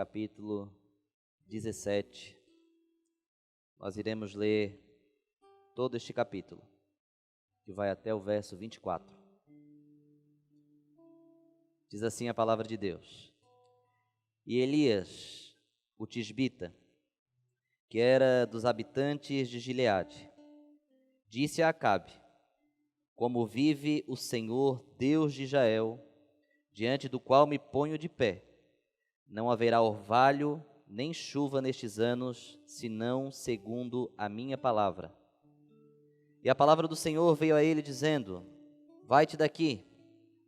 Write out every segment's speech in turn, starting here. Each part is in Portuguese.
capítulo 17. Nós iremos ler todo este capítulo, que vai até o verso 24. Diz assim a palavra de Deus: E Elias, o tisbita, que era dos habitantes de Gileade, disse a Acabe: Como vive o Senhor, Deus de Israel, diante do qual me ponho de pé, não haverá orvalho nem chuva nestes anos, senão segundo a minha palavra. E a palavra do Senhor veio a ele dizendo: Vai-te daqui,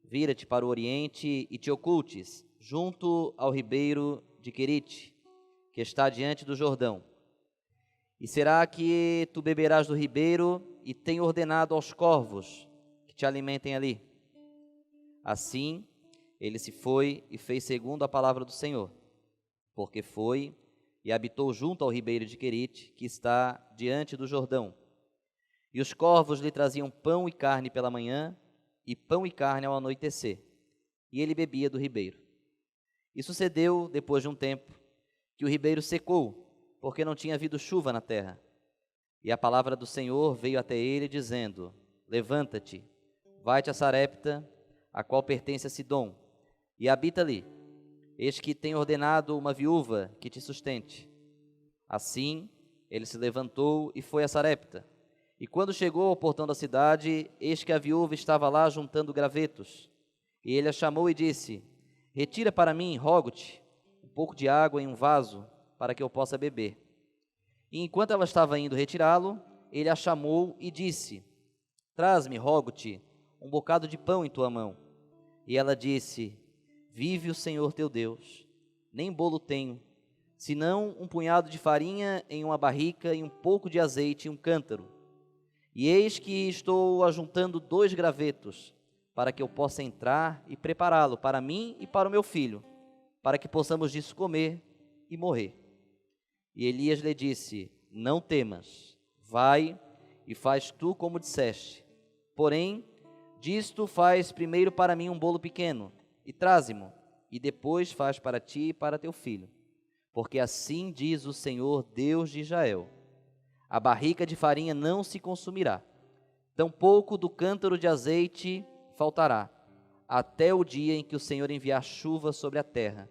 vira-te para o oriente e te ocultes junto ao ribeiro de Querite, que está diante do Jordão. E será que tu beberás do ribeiro, e tenho ordenado aos corvos que te alimentem ali. Assim, ele se foi e fez segundo a palavra do Senhor, porque foi e habitou junto ao ribeiro de Querite, que está diante do Jordão. E os corvos lhe traziam pão e carne pela manhã, e pão e carne ao anoitecer, e ele bebia do ribeiro. E sucedeu, depois de um tempo, que o ribeiro secou, porque não tinha havido chuva na terra. E a palavra do Senhor veio até ele, dizendo: Levanta-te, vai-te a Sarepta, a qual pertence a Sidom, e habita ali. Eis que tem ordenado uma viúva que te sustente. Assim, ele se levantou e foi a Sarepta. E quando chegou ao portão da cidade, eis que a viúva estava lá juntando gravetos. E ele a chamou e disse: Retira para mim, rogo-te, um pouco de água em um vaso, para que eu possa beber. E enquanto ela estava indo retirá-lo, ele a chamou e disse: Traz-me, rogo-te, um bocado de pão em tua mão. E ela disse: Vive o Senhor teu Deus, nem bolo tenho, senão um punhado de farinha em uma barrica e um pouco de azeite em um cântaro. E eis que estou ajuntando 2 gravetos, para que eu possa entrar e prepará-lo para mim e para o meu filho, para que possamos disso comer e morrer. E Elias lhe disse: Não temas, vai e faz tu como disseste. Porém, disto faz primeiro para mim um bolo pequeno, e traze-mo, e depois faz para ti e para teu filho. Porque assim diz o Senhor, Deus de Israel: A barrica de farinha não se consumirá, tampouco do cântaro de azeite faltará, até o dia em que o Senhor enviar chuva sobre a terra.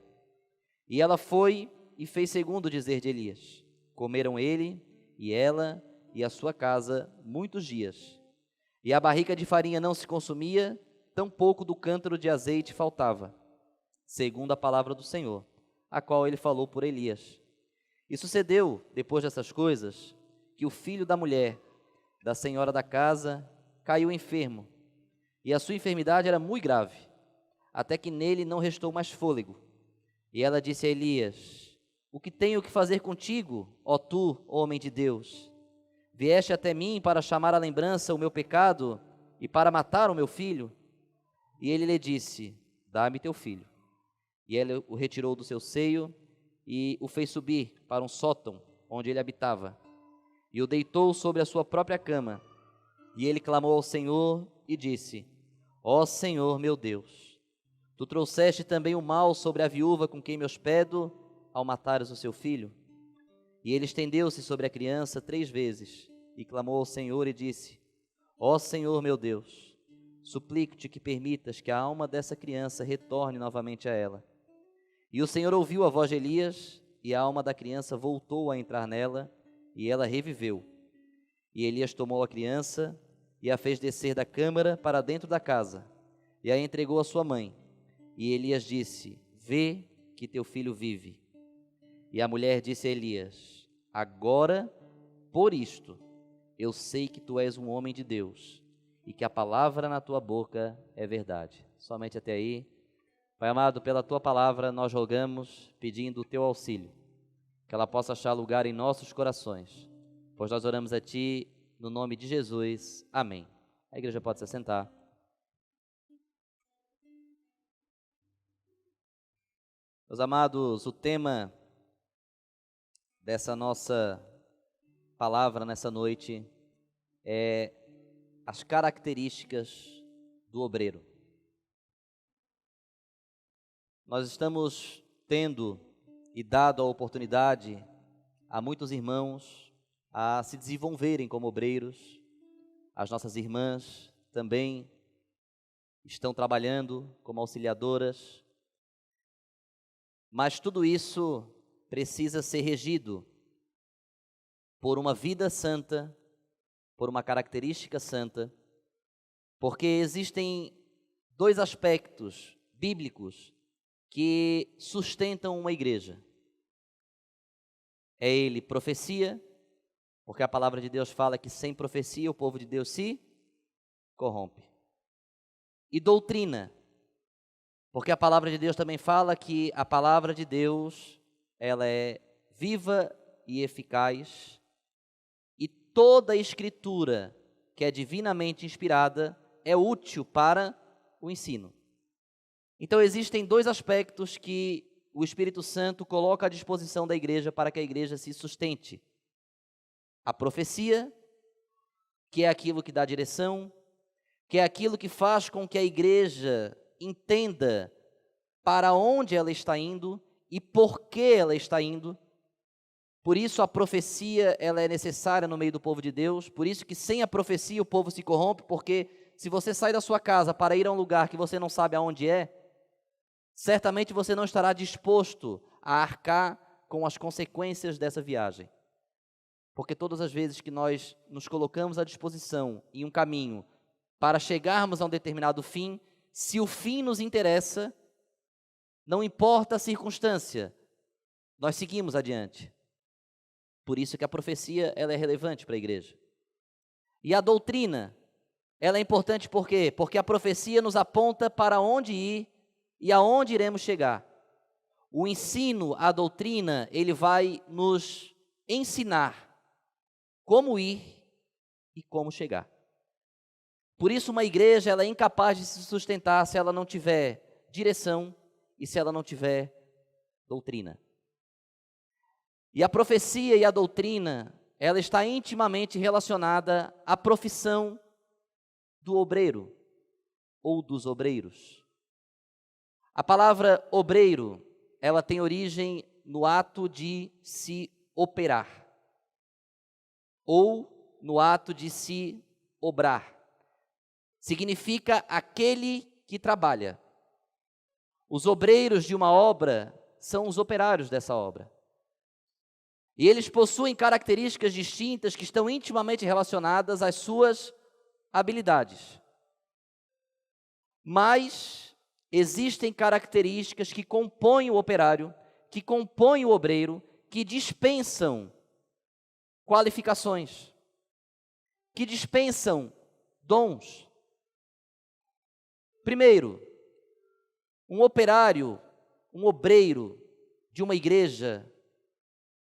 E ela foi e fez segundo o dizer de Elias. Comeram ele e ela e a sua casa muitos dias. E a barrica de farinha não se consumia, tampouco do cântaro de azeite faltava, segundo a palavra do Senhor, a qual ele falou por Elias. E sucedeu, depois dessas coisas, que o filho da mulher, da senhora da casa, caiu enfermo, e a sua enfermidade era muito grave, até que nele não restou mais fôlego. E ela disse a Elias: O que tenho que fazer contigo, ó tu, homem de Deus? Vieste até mim para chamar à lembrança o meu pecado e para matar o meu filho? E ele lhe disse: Dá-me teu filho. E ela o retirou do seu seio e o fez subir para um sótão onde ele habitava, e o deitou sobre a sua própria cama. E ele clamou ao Senhor e disse: Ó Senhor meu Deus, tu trouxeste também o mal sobre a viúva com quem me hospedo, ao matares o seu filho? E ele estendeu-se sobre a criança 3 vezes, e clamou ao Senhor e disse: Ó Senhor meu Deus, suplico-te que permitas que a alma dessa criança retorne novamente a ela. E o Senhor ouviu a voz de Elias, e a alma da criança voltou a entrar nela, e ela reviveu. E Elias tomou a criança, e a fez descer da câmara para dentro da casa, e a entregou à sua mãe. E Elias disse: Vê que teu filho vive. E a mulher disse a Elias: Agora, por isto, eu sei que tu és um homem de Deus, e que a palavra na tua boca é verdade. Somente até aí. Pai amado, pela tua palavra nós rogamos, pedindo o teu auxílio, que ela possa achar lugar em nossos corações, pois nós oramos a ti no nome de Jesus. Amém. A igreja pode se assentar. Meus amados, o tema dessa nossa palavra nessa noite é as características do obreiro. Nós estamos tendo e dado a oportunidade a muitos irmãos a se desenvolverem como obreiros. As nossas irmãs também estão trabalhando como auxiliadoras, mas tudo isso precisa ser regido por uma vida santa, por uma característica santa, porque existem dois aspectos bíblicos que sustentam uma igreja. É ele, profecia, porque a palavra de Deus fala que sem profecia o povo de Deus se corrompe. E doutrina, porque a palavra de Deus também fala que a palavra de Deus, ela é viva e eficaz, e toda a escritura que é divinamente inspirada é útil para o ensino. Então existem dois aspectos que o Espírito Santo coloca à disposição da igreja para que a igreja se sustente. A profecia, que é aquilo que dá direção, que é aquilo que faz com que a igreja entenda para onde ela está indo e por que ela está indo. Por isso a profecia, ela é necessária no meio do povo de Deus. Por isso que sem a profecia o povo se corrompe, porque se você sai da sua casa para ir a um lugar que você não sabe aonde é, certamente você não estará disposto a arcar com as consequências dessa viagem. Porque todas as vezes que nós nos colocamos à disposição em um caminho para chegarmos a um determinado fim, se o fim nos interessa, não importa a circunstância, nós seguimos adiante. Por isso que a profecia, ela é relevante para a igreja. E a doutrina, ela é importante por quê? Porque a profecia nos aponta para onde ir e aonde iremos chegar. O ensino, a doutrina, ele vai nos ensinar como ir e como chegar. Por isso uma igreja, ela é incapaz de se sustentar se ela não tiver direção e se ela não tiver doutrina. E a profecia e a doutrina, ela está intimamente relacionada à profissão do obreiro ou dos obreiros. A palavra obreiro, ela tem origem no ato de se operar ou no ato de se obrar. Significa aquele que trabalha. Os obreiros de uma obra são os operários dessa obra. E eles possuem características distintas que estão intimamente relacionadas às suas habilidades. Mas existem características que compõem o operário, que compõem o obreiro, que dispensam qualificações, que dispensam dons. Primeiro, um operário, um obreiro de uma igreja,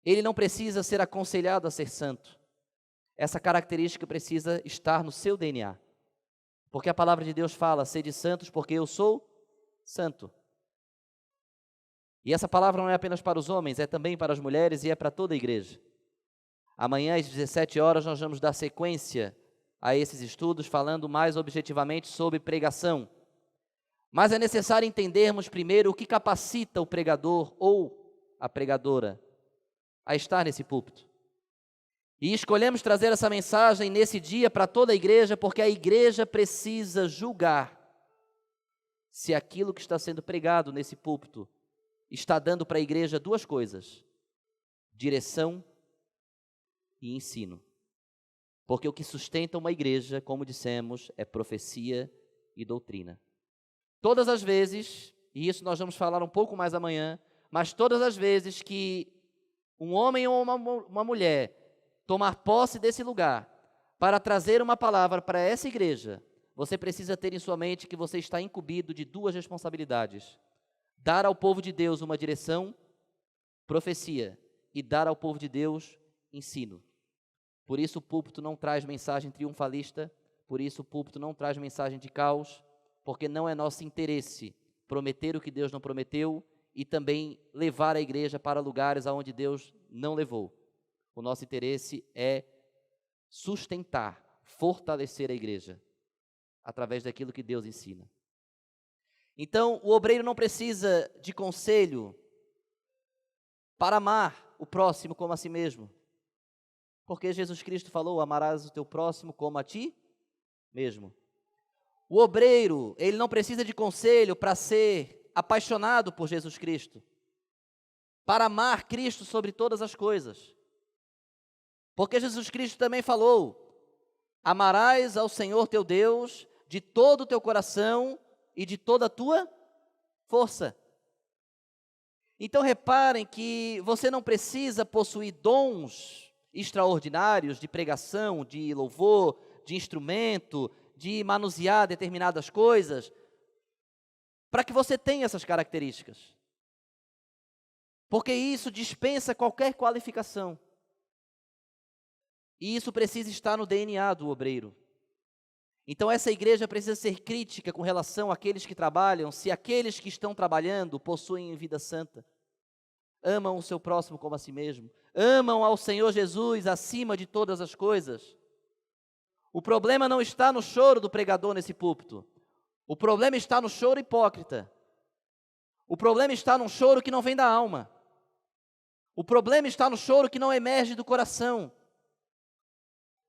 ele não precisa ser aconselhado a ser santo. Essa característica precisa estar no seu DNA. Porque a palavra de Deus fala, sede santos porque eu sou santo. E essa palavra não é apenas para os homens, é também para as mulheres e é para toda a igreja. Amanhã às 17 horas nós vamos dar sequência a esses estudos, falando mais objetivamente sobre pregação. Mas é necessário entendermos primeiro o que capacita o pregador ou a pregadora a estar nesse púlpito. E escolhemos trazer essa mensagem nesse dia para toda a igreja, porque a igreja precisa julgar se aquilo que está sendo pregado nesse púlpito está dando para a igreja duas coisas: direção e ensino. Porque o que sustenta uma igreja, como dissemos, é profecia e doutrina. Todas as vezes, e isso nós vamos falar um pouco mais amanhã, mas todas as vezes que um homem ou uma mulher tomar posse desse lugar para trazer uma palavra para essa igreja, você precisa ter em sua mente que você está incumbido de duas responsabilidades: dar ao povo de Deus uma direção, profecia, e dar ao povo de Deus ensino. Por isso o púlpito não traz mensagem triunfalista, por isso o púlpito não traz mensagem de caos, porque não é nosso interesse prometer o que Deus não prometeu e também levar a igreja para lugares aonde Deus não levou. O nosso interesse é sustentar, fortalecer a igreja através daquilo que Deus ensina. Então, o obreiro não precisa de conselho para amar o próximo como a si mesmo. Porque Jesus Cristo falou, amarás o teu próximo como a ti mesmo. O obreiro, ele não precisa de conselho para ser apaixonado por Jesus Cristo, para amar Cristo sobre todas as coisas. Porque Jesus Cristo também falou, amarás ao Senhor teu Deus de todo o teu coração e de toda a tua força. Então reparem que você não precisa possuir dons extraordinários de pregação, de louvor, de instrumento, de manusear determinadas coisas, para que você tenha essas características. Porque isso dispensa qualquer qualificação. E isso precisa estar no DNA do obreiro. Então essa igreja precisa ser crítica com relação àqueles que trabalham, se aqueles que estão trabalhando possuem vida santa, amam o seu próximo como a si mesmo, amam ao Senhor Jesus acima de todas as coisas. O problema não está no choro do pregador nesse púlpito, o problema está no choro hipócrita, o problema está num choro que não vem da alma, o problema está no choro que não emerge do coração.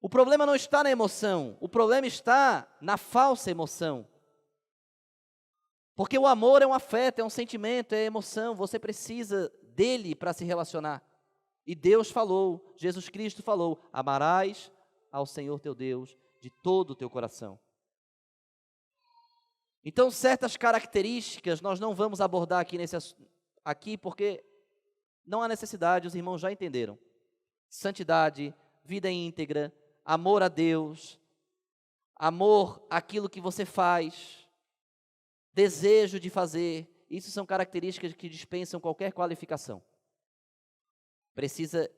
O problema não está na emoção, o problema está na falsa emoção. Porque o amor é um afeto, é um sentimento, é emoção, você precisa dele para se relacionar. E Deus falou, Jesus Cristo falou, amarás ao Senhor teu Deus de todo o teu coração. Então certas características nós não vamos abordar aqui porque não há necessidade, os irmãos já entenderam. Santidade, vida íntegra, amor a Deus, amor àquilo que você faz, desejo de fazer, isso são características que dispensam qualquer qualificação. Precisa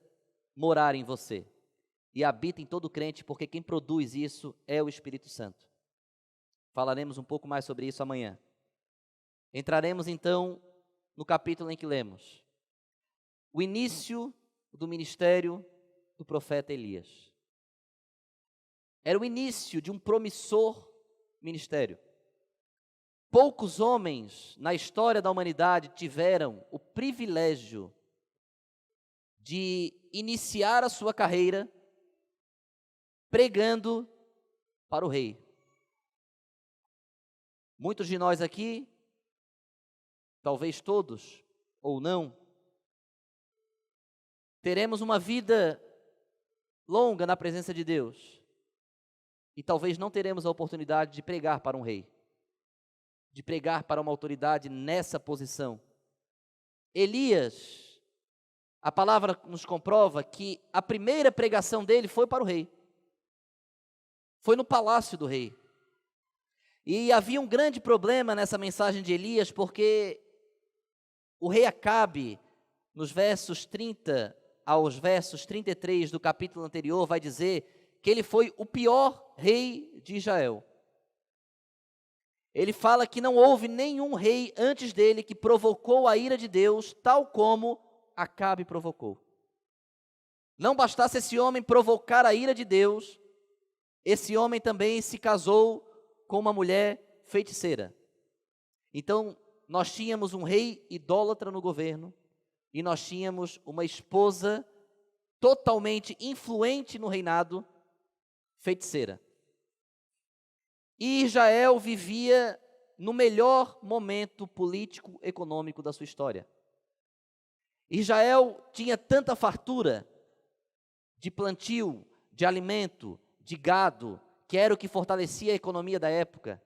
morar em você e habita em todo crente, porque quem produz isso é o Espírito Santo. Falaremos um pouco mais sobre isso amanhã. Entraremos então no capítulo em que lemos o início do ministério do profeta Elias. Era o início de um promissor ministério. Poucos homens na história da humanidade tiveram o privilégio de iniciar a sua carreira pregando para o rei. Muitos de nós aqui, talvez todos ou não, teremos uma vida longa na presença de Deus. E talvez não teremos a oportunidade de pregar para um rei, de pregar para uma autoridade nessa posição. Elias, a palavra nos comprova que a primeira pregação dele foi para o rei. Foi no palácio do rei. E havia um grande problema nessa mensagem de Elias, porque o rei Acabe, nos versos 30 aos versos 33 do capítulo anterior, vai dizer que ele foi o pior rei de Israel. Ele fala que não houve nenhum rei antes dele que provocou a ira de Deus, tal como Acabe provocou. Não bastasse esse homem provocar a ira de Deus, esse homem também se casou com uma mulher feiticeira. Então, nós tínhamos um rei idólatra no governo, e nós tínhamos uma esposa totalmente influente no reinado, feiticeira. E Israel vivia no melhor momento político-econômico da sua história. Israel tinha tanta fartura de plantio, de alimento, de gado, que era o que fortalecia a economia da época,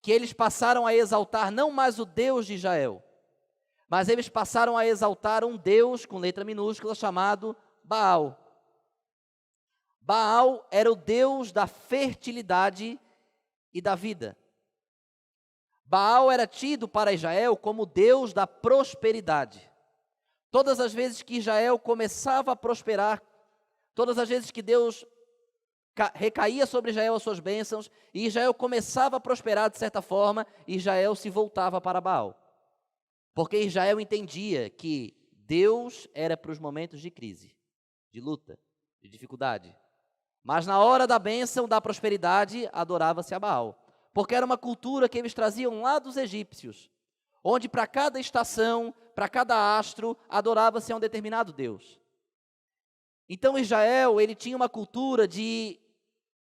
que eles passaram a exaltar não mais o Deus de Israel, mas eles passaram a exaltar um Deus com letra minúscula chamado Baal. Baal era o Deus da fertilidade e da vida. Baal era tido para Israel como o Deus da prosperidade. Todas as vezes que Israel começava a prosperar, todas as vezes que Deus recaía sobre Israel as suas bênçãos, e Israel começava a prosperar de certa forma, Israel se voltava para Baal. Porque Israel entendia que Deus era para os momentos de crise, de luta, de dificuldade. Mas na hora da bênção, da prosperidade, adorava-se a Baal. Porque era uma cultura que eles traziam lá dos egípcios, onde para cada estação, para cada astro, adorava-se a um determinado Deus. Então Israel, ele tinha uma cultura de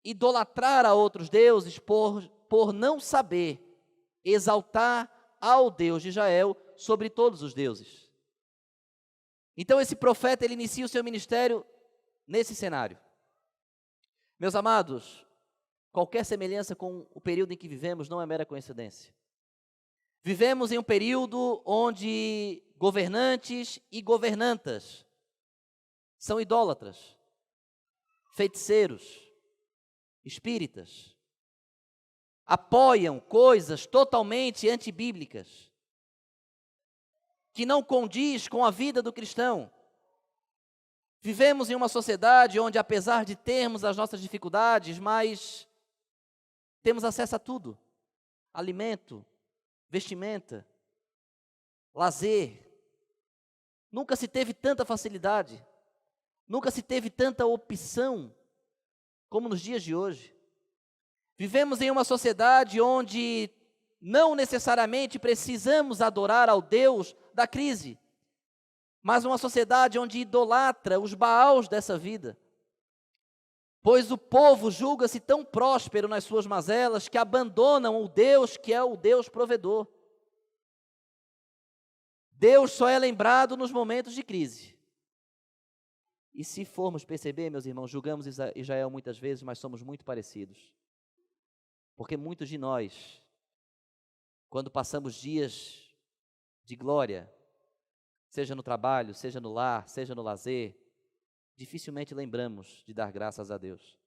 idolatrar a outros deuses por não saber exaltar ao Deus de Israel sobre todos os deuses. Então esse profeta, ele inicia o seu ministério nesse cenário. Meus amados, qualquer semelhança com o período em que vivemos não é mera coincidência. Vivemos em um período onde governantes e governantas são idólatras, feiticeiros, espíritas, apoiam coisas totalmente antibíblicas, que não condiz com a vida do cristão. Vivemos em uma sociedade onde, apesar de termos as nossas dificuldades, mas temos acesso a tudo: alimento, vestimenta, lazer. Nunca se teve tanta facilidade, nunca se teve tanta opção como nos dias de hoje. Vivemos em uma sociedade onde não necessariamente precisamos adorar ao Deus da crise, mas uma sociedade onde idolatra os Baals dessa vida. Pois o povo julga-se tão próspero nas suas mazelas que abandonam o Deus que é o Deus provedor. Deus só é lembrado nos momentos de crise. E se formos perceber, meus irmãos, julgamos Israel muitas vezes, mas somos muito parecidos. Porque muitos de nós, quando passamos dias de glória, seja no trabalho, seja no lar, seja no lazer, dificilmente lembramos de dar graças a Deus.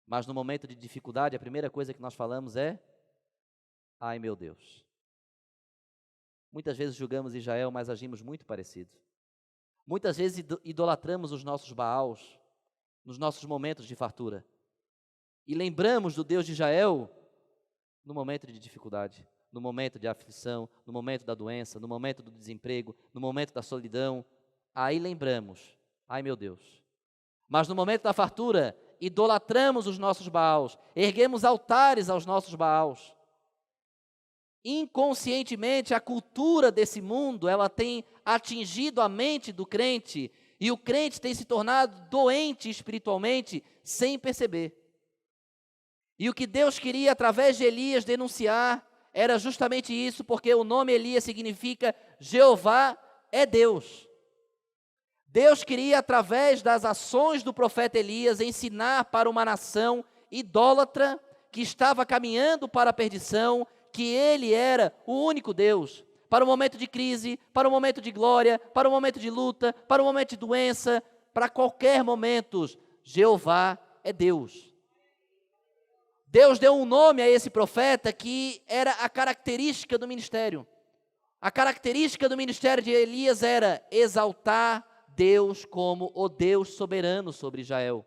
Mas no momento de dificuldade, a primeira coisa que nós falamos é: ai meu Deus. Muitas vezes julgamos Israel, mas agimos muito parecido. Muitas vezes idolatramos os nossos Baals nos nossos momentos de fartura. E lembramos do Deus de Israel no momento de dificuldade, no momento de aflição, no momento da doença, no momento do desemprego, no momento da solidão. Aí lembramos: ai meu Deus. Mas no momento da fartura, idolatramos os nossos Baals, erguemos altares aos nossos Baals. Inconscientemente, a cultura desse mundo, ela tem atingido a mente do crente, e o crente tem se tornado doente espiritualmente, sem perceber. E o que Deus queria, através de Elias, denunciar, era justamente isso, porque o nome Elias significa Jeová é Deus. Deus queria, através das ações do profeta Elias, ensinar para uma nação idólatra, que estava caminhando para a perdição, que Ele era o único Deus, para o momento de crise, para o momento de glória, para o momento de luta, para o momento de doença, para qualquer momento, Jeová é Deus. Deus deu um nome a esse profeta que era a característica do ministério. A característica do ministério de Elias era exaltar Deus como o Deus soberano sobre Israel.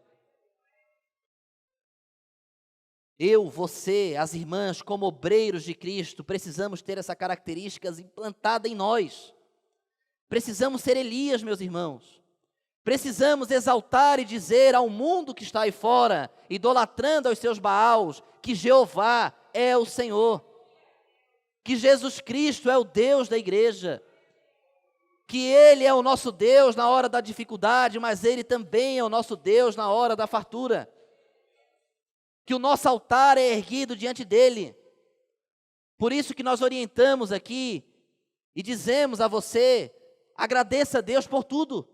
Eu, você, as irmãs, como obreiros de Cristo, precisamos ter essa característica implantada em nós. Precisamos ser Elias, meus irmãos. Precisamos exaltar e dizer ao mundo que está aí fora, idolatrando aos seus Baals, que Jeová é o Senhor, que Jesus Cristo é o Deus da igreja, que Ele é o nosso Deus na hora da dificuldade, mas Ele também é o nosso Deus na hora da fartura. Que o nosso altar é erguido diante dEle. Por isso que nós orientamos aqui e dizemos a você: agradeça a Deus por tudo.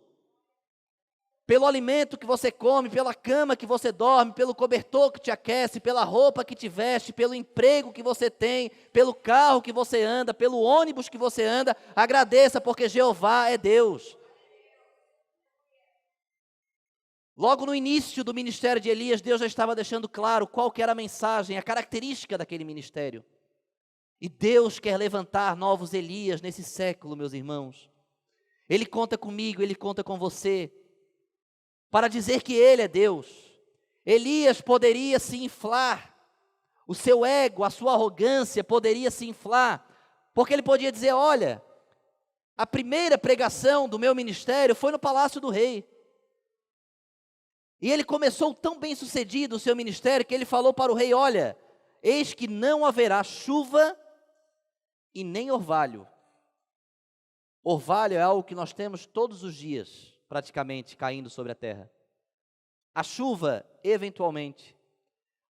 Pelo alimento que você come, pela cama que você dorme, pelo cobertor que te aquece, pela roupa que te veste, pelo emprego que você tem, pelo carro que você anda, pelo ônibus que você anda. Agradeça, porque Jeová é Deus. Logo no início do ministério de Elias, Deus já estava deixando claro qual que era a mensagem, a característica daquele ministério. E Deus quer levantar novos Elias nesse século, meus irmãos. Ele conta comigo, Ele conta com você, para dizer que Ele é Deus. Elias poderia se inflar, o seu ego, a sua arrogância poderia se inflar, porque ele podia dizer: olha, a primeira pregação do meu ministério foi no palácio do rei. E ele começou tão bem sucedido o seu ministério, que ele falou para o rei: olha, eis que não haverá chuva e nem orvalho, Orvalho é algo que nós temos todos os dias, praticamente, caindo sobre a terra. A chuva, eventualmente.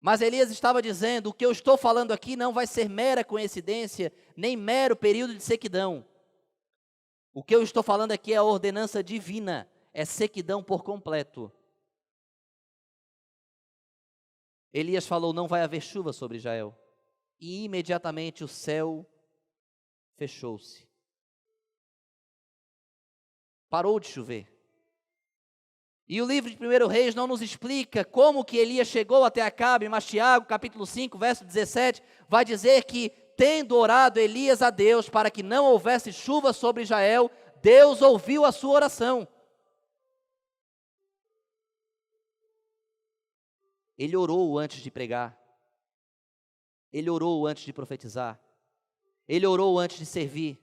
Mas Elias estava dizendo, o que eu estou falando aqui não vai ser mera coincidência, nem mero período de sequidão. O que eu estou falando aqui é a ordenança divina, é sequidão por completo. Elias falou, não vai haver chuva sobre Israel. E imediatamente o céu fechou-se. Parou de chover. E o livro de 1 Reis não nos explica como que Elias chegou até Acabe, mas Tiago, capítulo 5, verso 17, vai dizer que, tendo orado Elias a Deus para que não houvesse chuva sobre Israel, Deus ouviu a sua oração. Ele orou antes de pregar. Ele orou antes de profetizar. Ele orou antes de servir.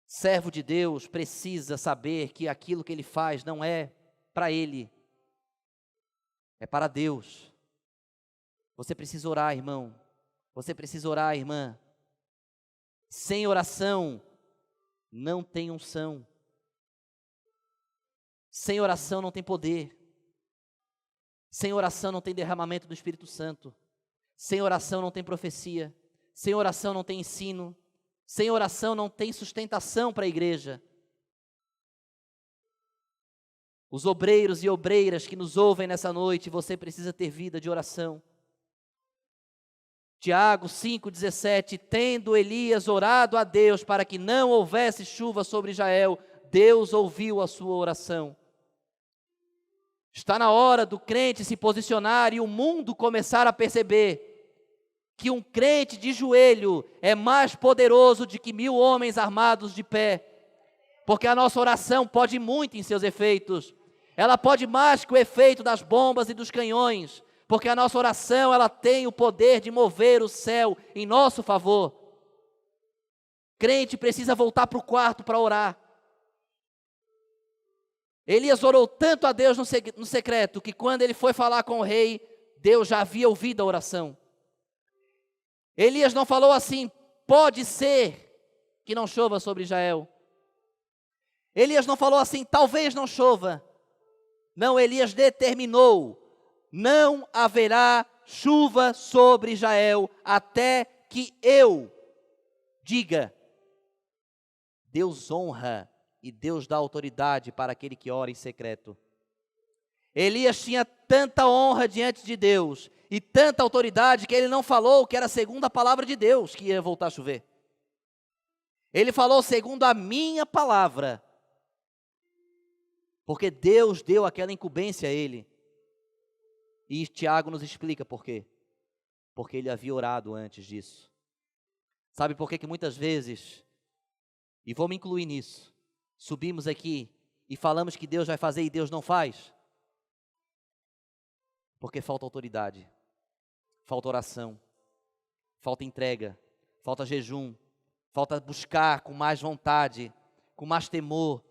Servo de Deus precisa saber que aquilo que ele faz não é para ele, é para Deus. Você precisa orar, irmão. Você precisa orar, irmã. Sem oração, não tem unção. Sem oração não tem poder. Sem oração não tem derramamento do Espírito Santo. Sem oração não tem profecia. Sem oração não tem ensino. Sem oração não tem sustentação para a igreja. Os obreiros e obreiras que nos ouvem nessa noite, você precisa ter vida de oração. Tiago 5,17, tendo Elias orado a Deus para que não houvesse chuva sobre Israel, Deus ouviu a sua oração. Está na hora do crente se posicionar e o mundo começar a perceber que um crente de joelho é mais poderoso do que 1000 homens armados de pé, porque a nossa oração pode muito em seus efeitos, ela pode mais que o efeito das bombas e dos canhões, porque a nossa oração ela tem o poder de mover o céu em nosso favor. Crente precisa voltar para o quarto para orar. Elias orou tanto a Deus no secreto, que quando ele foi falar com o rei, Deus já havia ouvido a oração. Elias não falou assim, pode ser que não chova sobre Israel. Elias não falou assim, talvez não chova. Não, Elias determinou, não haverá chuva sobre Israel até que eu diga. Deus honra e Deus dá autoridade para aquele que ora em secreto. Elias tinha tanta honra diante de Deus e tanta autoridade que ele não falou que era segundo a palavra de Deus que ia voltar a chover. Ele falou segundo a minha palavra, porque Deus deu aquela incumbência a ele. E Tiago nos explica por quê. Porque ele havia orado antes disso. Sabe por que muitas vezes, e vou me incluir nisso, subimos aqui e falamos que Deus vai fazer e Deus não faz? Porque falta autoridade, falta oração, falta entrega, falta jejum, falta buscar com mais vontade, com mais temor,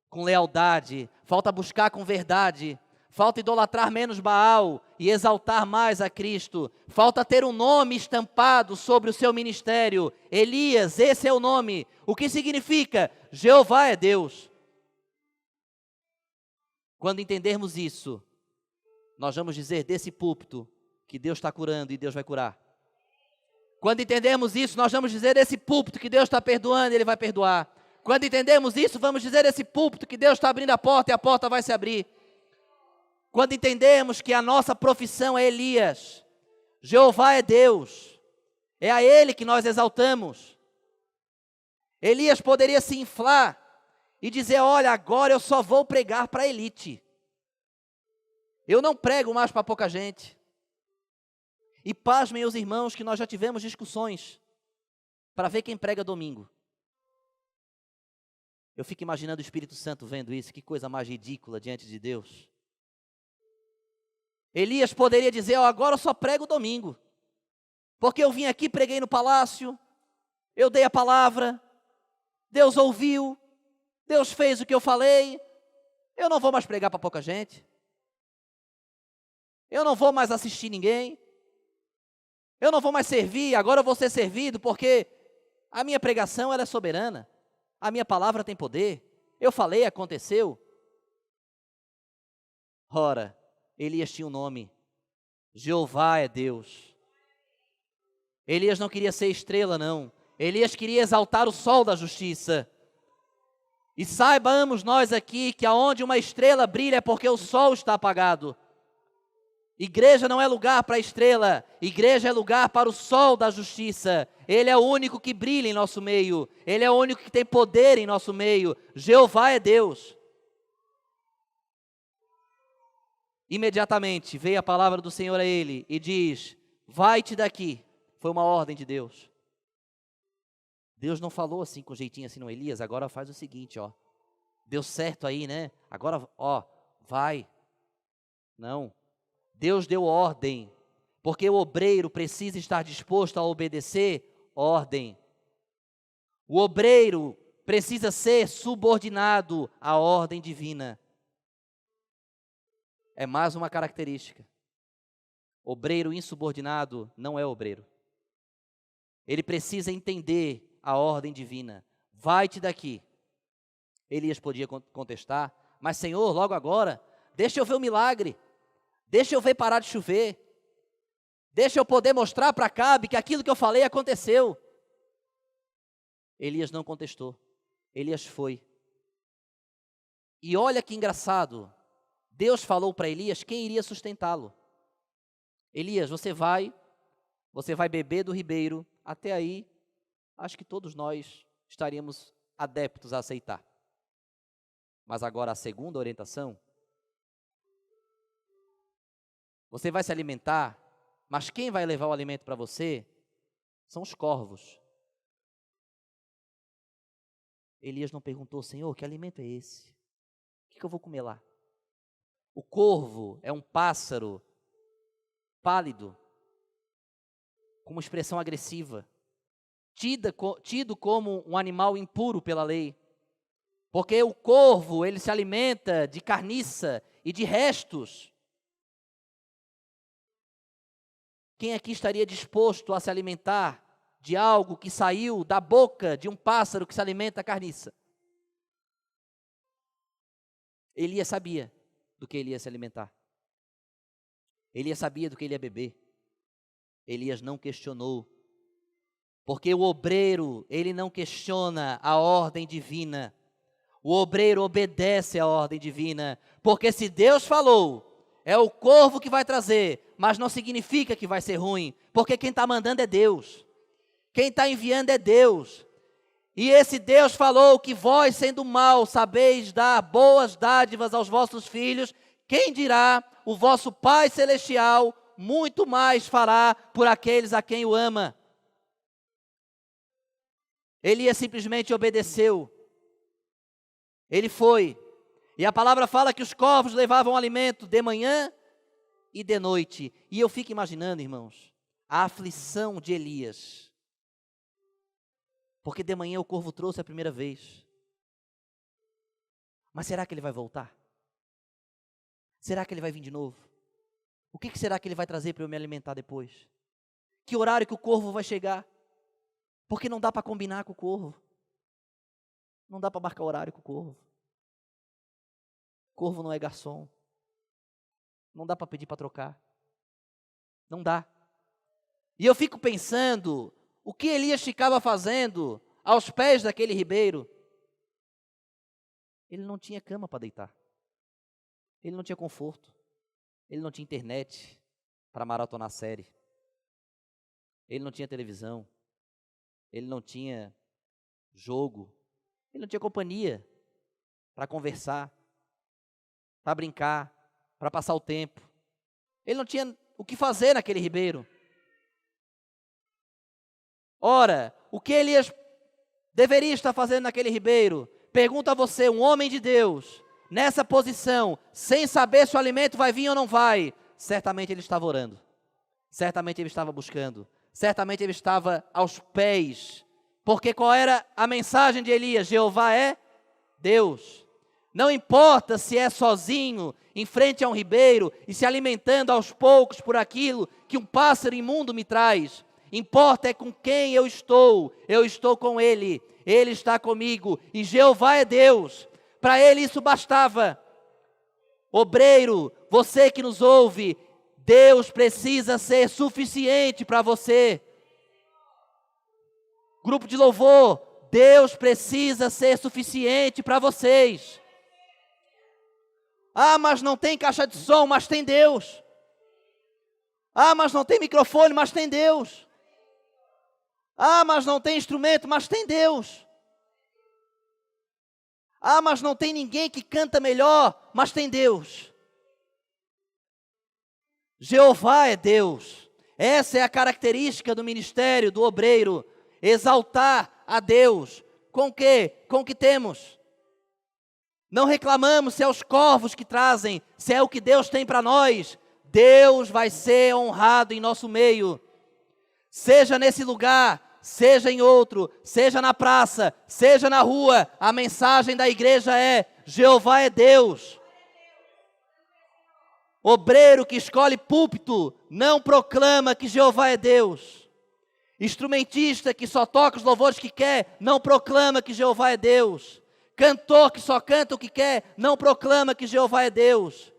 com lealdade, falta buscar com verdade, falta idolatrar menos Baal e exaltar mais a Cristo, falta ter um nome estampado sobre o seu ministério. Elias, esse é o nome. O que significa? Jeová é Deus. Quando entendermos isso, nós vamos dizer desse púlpito que Deus está curando e Deus vai curar. Quando entendermos isso, nós vamos dizer desse púlpito que Deus está perdoando e Ele vai perdoar. Quando entendemos isso, vamos dizer desse púlpito que Deus está abrindo a porta e a porta vai se abrir. Quando entendemos que a nossa profissão é Elias, Jeová é Deus, é a Ele que nós exaltamos. Elias poderia se inflar e dizer, olha, agora eu só vou pregar para a elite. Eu não prego mais para pouca gente. E pasmem os irmãos que nós já tivemos discussões para ver quem prega domingo. Eu fico imaginando o Espírito Santo vendo isso, que coisa mais ridícula diante de Deus. Elias poderia dizer, agora eu só prego domingo, porque eu vim aqui, preguei no palácio, eu dei a palavra, Deus ouviu, Deus fez o que eu falei, eu não vou mais pregar para pouca gente. Eu não vou mais assistir ninguém. Eu não vou mais servir, agora eu vou ser servido, porque A minha pregação ela é soberana. A minha palavra tem poder. Eu falei, aconteceu. Ora, Elias tinha um nome. Jeová é Deus. Elias não queria ser estrela, não. Elias queria exaltar o sol da justiça. E saibamos nós aqui que aonde uma estrela brilha é porque o sol está apagado. Igreja não é lugar para a estrela, igreja é lugar para o sol da justiça. Ele é o único que brilha em nosso meio, Ele é o único que tem poder em nosso meio. Jeová é Deus. Imediatamente veio a palavra do Senhor a ele e diz: vai-te daqui. Foi uma ordem de Deus. Deus não falou assim com jeitinho assim, não, Elias, agora faz o seguinte, ó. Deu certo aí, né? Agora, ó, vai. Não. Deus deu ordem, porque o obreiro precisa estar disposto a obedecer ordem. O obreiro precisa ser subordinado à ordem divina. É mais uma característica. Obreiro insubordinado não é obreiro. Ele precisa entender a ordem divina. Vai-te daqui. Elias podia contestar, mas Senhor, logo agora, deixa eu ver o milagre. Deixa eu ver parar de chover. Deixa eu poder mostrar para Acabe que aquilo que eu falei aconteceu. Elias não contestou. Elias foi. E olha que engraçado. Deus falou para Elias quem iria sustentá-lo. Elias, você vai beber do ribeiro. Até aí, acho que todos nós estaríamos adeptos a aceitar. Mas agora a segunda orientação. Você vai se alimentar, mas quem vai levar o alimento para você são os corvos. Elias não perguntou, Senhor, que alimento é esse? O que eu vou comer lá? O corvo é um pássaro pálido, com uma expressão agressiva, tido como um animal impuro pela lei. Porque o corvo, ele se alimenta de carniça e de restos. Quem aqui estaria disposto a se alimentar de algo que saiu da boca de um pássaro que se alimenta da carniça? Elias sabia do que ele ia se alimentar. Elias sabia do que ele ia beber. Elias não questionou. Porque o obreiro, ele não questiona a ordem divina. O obreiro obedece à ordem divina. Porque se Deus falou, é o corvo que vai trazer, mas não significa que vai ser ruim, porque quem está mandando é Deus, quem está enviando é Deus, e esse Deus falou que vós, sendo mal, sabeis dar boas dádivas aos vossos filhos, quem dirá, o vosso Pai Celestial, muito mais fará por aqueles a quem o ama. Elias simplesmente obedeceu, ele foi. E a palavra fala que os corvos levavam alimento de manhã e de noite. E eu fico imaginando, irmãos, a aflição de Elias. Porque de manhã o corvo trouxe a primeira vez. Mas será que ele vai voltar? Será que ele vai vir de novo? O que será que ele vai trazer para eu me alimentar depois? Que horário que o corvo vai chegar? Porque não dá para combinar com o corvo. Não dá para marcar horário com o corvo. Corvo não é garçom. Não dá para pedir para trocar. Não dá. E eu fico pensando, o que Elias ficava fazendo aos pés daquele ribeiro? Ele não tinha cama para deitar. Ele não tinha conforto. Ele não tinha internet para maratonar série. Ele não tinha televisão. Ele não tinha jogo. Ele não tinha companhia para conversar, para brincar, para passar o tempo. Ele não tinha o que fazer naquele ribeiro. Ora, o que Elias deveria estar fazendo naquele ribeiro? Pergunto a você, um homem de Deus, nessa posição, sem saber se o alimento vai vir ou não vai, certamente ele estava orando, certamente ele estava buscando, certamente ele estava aos pés, porque qual era a mensagem de Elias? Jeová é Deus. Não importa se é sozinho, em frente a um ribeiro, e se alimentando aos poucos por aquilo que um pássaro imundo me traz. Importa é com quem eu estou com Ele, Ele está comigo, e Jeová é Deus. Para Ele isso bastava. Obreiro, você que nos ouve, Deus precisa ser suficiente para você. Grupo de louvor, Deus precisa ser suficiente para vocês. Ah, mas não tem caixa de som, mas tem Deus. Ah, mas não tem microfone, mas tem Deus. Ah, mas não tem instrumento, mas tem Deus. Ah, mas não tem ninguém que canta melhor, mas tem Deus. Jeová é Deus. Essa é a característica do ministério, do obreiro. Exaltar a Deus. Com o quê? Com o que temos. Não reclamamos se é os corvos que trazem, se é o que Deus tem para nós. Deus vai ser honrado em nosso meio. Seja nesse lugar, seja em outro, seja na praça, seja na rua, a mensagem da igreja é: Jeová é Deus. Obreiro que escolhe púlpito não proclama que Jeová é Deus. Instrumentista que só toca os louvores que quer não proclama que Jeová é Deus. Cantor que só canta o que quer não proclama que Jeová é Deus.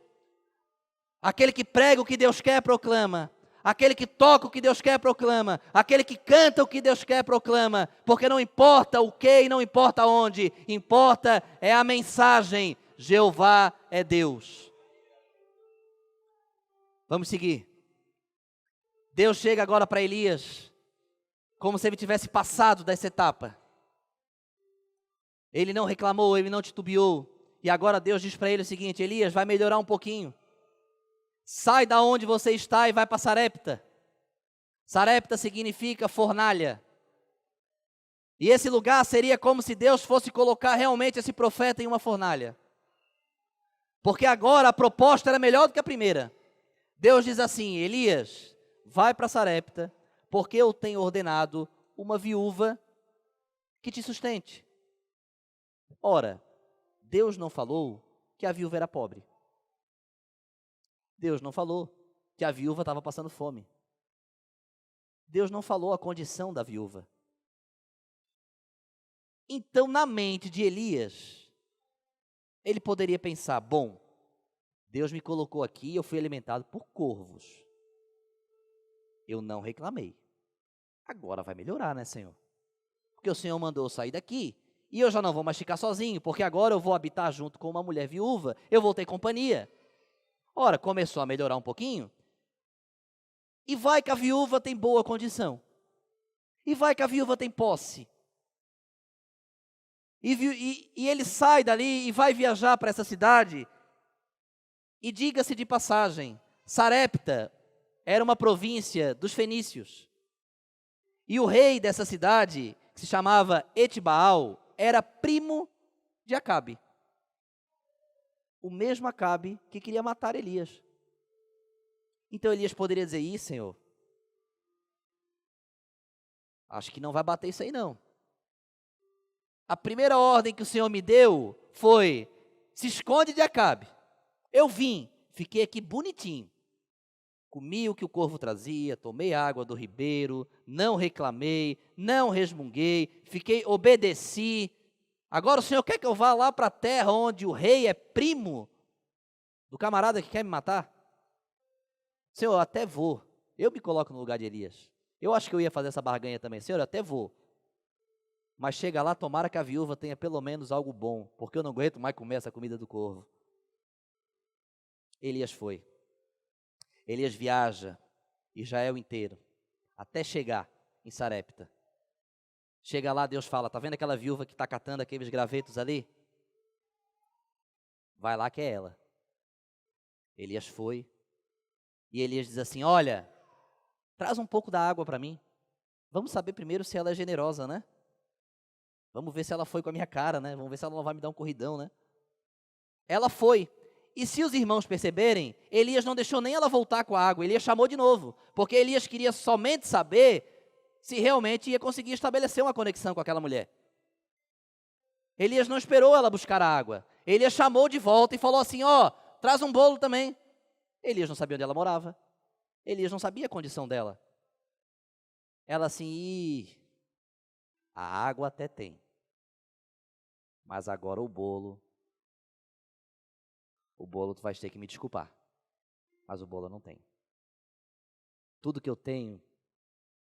Aquele que prega o que Deus quer proclama. Aquele que toca o que Deus quer proclama. Aquele que canta o que Deus quer proclama. Porque não importa o que e não importa onde. Importa é a mensagem. Jeová é Deus. Vamos seguir. Deus chega agora para Elias, como se ele tivesse passado dessa etapa. Ele não reclamou, ele não titubeou. E agora Deus diz para ele o seguinte: Elias, vai melhorar um pouquinho. Sai da onde você está e vai para Sarepta. Sarepta significa fornalha. E esse lugar seria como se Deus fosse colocar realmente esse profeta em uma fornalha. Porque agora a proposta era melhor do que a primeira. Deus diz assim: Elias, vai para Sarepta, porque eu tenho ordenado uma viúva que te sustente. Ora, Deus não falou que a viúva era pobre. Deus não falou que a viúva estava passando fome. Deus não falou a condição da viúva. Então, na mente de Elias, ele poderia pensar: bom, Deus me colocou aqui e eu fui alimentado por corvos. Eu não reclamei. Agora vai melhorar, né, Senhor? Porque o Senhor mandou eu sair daqui e eu já não vou mais ficar sozinho, porque agora eu vou habitar junto com uma mulher viúva, eu vou ter companhia. Ora, começou a melhorar um pouquinho. E vai que a viúva tem boa condição. E vai que a viúva tem posse. E ele sai dali e vai viajar para essa cidade. E diga-se de passagem, Sarepta era uma província dos fenícios. E o rei dessa cidade, que se chamava Etibaal, era primo de Acabe. O mesmo Acabe que queria matar Elias. Então Elias poderia dizer: ih, Senhor, acho que não vai bater isso aí não. A primeira ordem que o Senhor me deu foi: se esconde de Acabe. Eu vim, fiquei aqui bonitinho. Comi o que o corvo trazia, tomei água do ribeiro, não reclamei, não resmunguei, obedeci. Agora o Senhor quer que eu vá lá para a terra onde o rei é primo do camarada que quer me matar? Senhor, eu até vou. Eu me coloco no lugar de Elias. Eu acho que eu ia fazer essa barganha também. Senhor, eu até vou. Mas chega lá, tomara que a viúva tenha pelo menos algo bom, porque eu não aguento mais comer essa comida do corvo. Elias foi. Elias viaja Israel inteiro, até chegar em Sarepta. Chega lá, Deus fala: tá vendo aquela viúva que está catando aqueles gravetos ali? Vai lá que é ela. Elias foi. E Elias diz assim: olha, traz um pouco da água para mim. Vamos saber primeiro se ela é generosa, né? Vamos ver se ela foi com a minha cara, né? Vamos ver se ela não vai me dar um corridão, né? Ela foi. E se os irmãos perceberem, Elias não deixou nem ela voltar com a água. Elias chamou de novo. Porque Elias queria somente saber se realmente ia conseguir estabelecer uma conexão com aquela mulher. Elias não esperou ela buscar a água. Elias chamou de volta e falou assim: ó, traz um bolo também. Elias não sabia onde ela morava. Elias não sabia a condição dela. Ela assim, "Ih, a água até tem, mas agora o bolo tu vais ter que me desculpar, mas o bolo eu não tenho. Tudo que eu tenho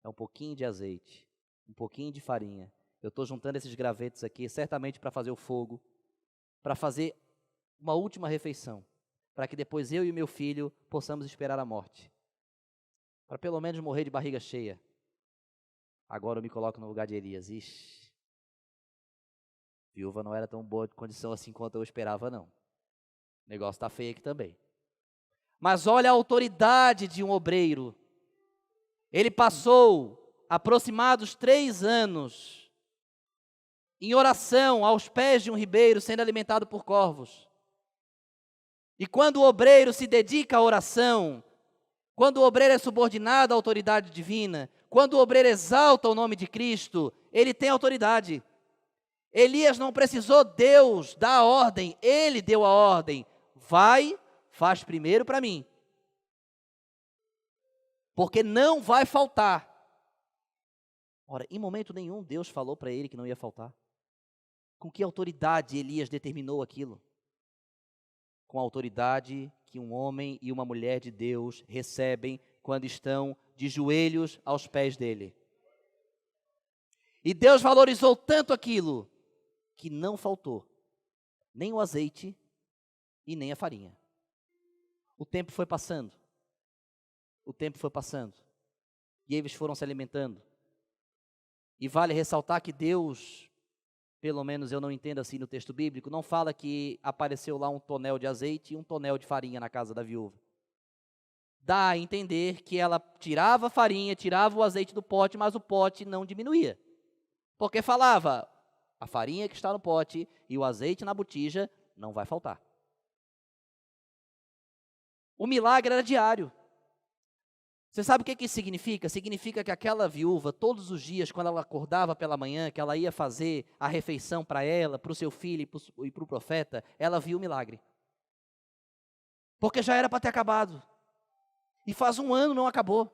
é um pouquinho de azeite, um pouquinho de farinha. Eu estou juntando esses gravetos aqui, certamente para fazer o fogo, para fazer uma última refeição, para que depois eu e meu filho possamos esperar a morte, para pelo menos morrer de barriga cheia. Agora eu me coloco no lugar de Elias. Ixi, viúva não era tão boa de condição assim quanto eu esperava, não. O negócio está feio aqui também. Mas olha a autoridade de um obreiro. Ele passou aproximados 3 anos em oração aos pés de um ribeiro, sendo alimentado por corvos. E quando o obreiro se dedica à oração, quando o obreiro é subordinado à autoridade divina, quando o obreiro exalta o nome de Cristo, ele tem autoridade. Elias não precisou Deus dar a ordem, ele deu a ordem. Vai, faz primeiro para mim, porque não vai faltar. Ora, em momento nenhum Deus falou para ele que não ia faltar. Com que autoridade Elias determinou aquilo? Com a autoridade que um homem e uma mulher de Deus recebem quando estão de joelhos aos pés dele. E Deus valorizou tanto aquilo, que não faltou nem o azeite e nem a farinha. O tempo foi passando. E eles foram se alimentando. E vale ressaltar que Deus, pelo menos eu não entendo assim no texto bíblico, não fala que apareceu lá um tonel de azeite e um tonel de farinha na casa da viúva. Dá a entender que ela tirava a farinha, tirava o azeite do pote, mas o pote não diminuía. Porque falava, a farinha que está no pote e o azeite na botija não vai faltar. O milagre era diário. Você sabe o que isso significa? Significa que aquela viúva, todos os dias, quando ela acordava pela manhã, que ela ia fazer a refeição para ela, para o seu filho e para o profeta, ela viu o milagre. Porque já era para ter acabado. E faz 1 ano não acabou.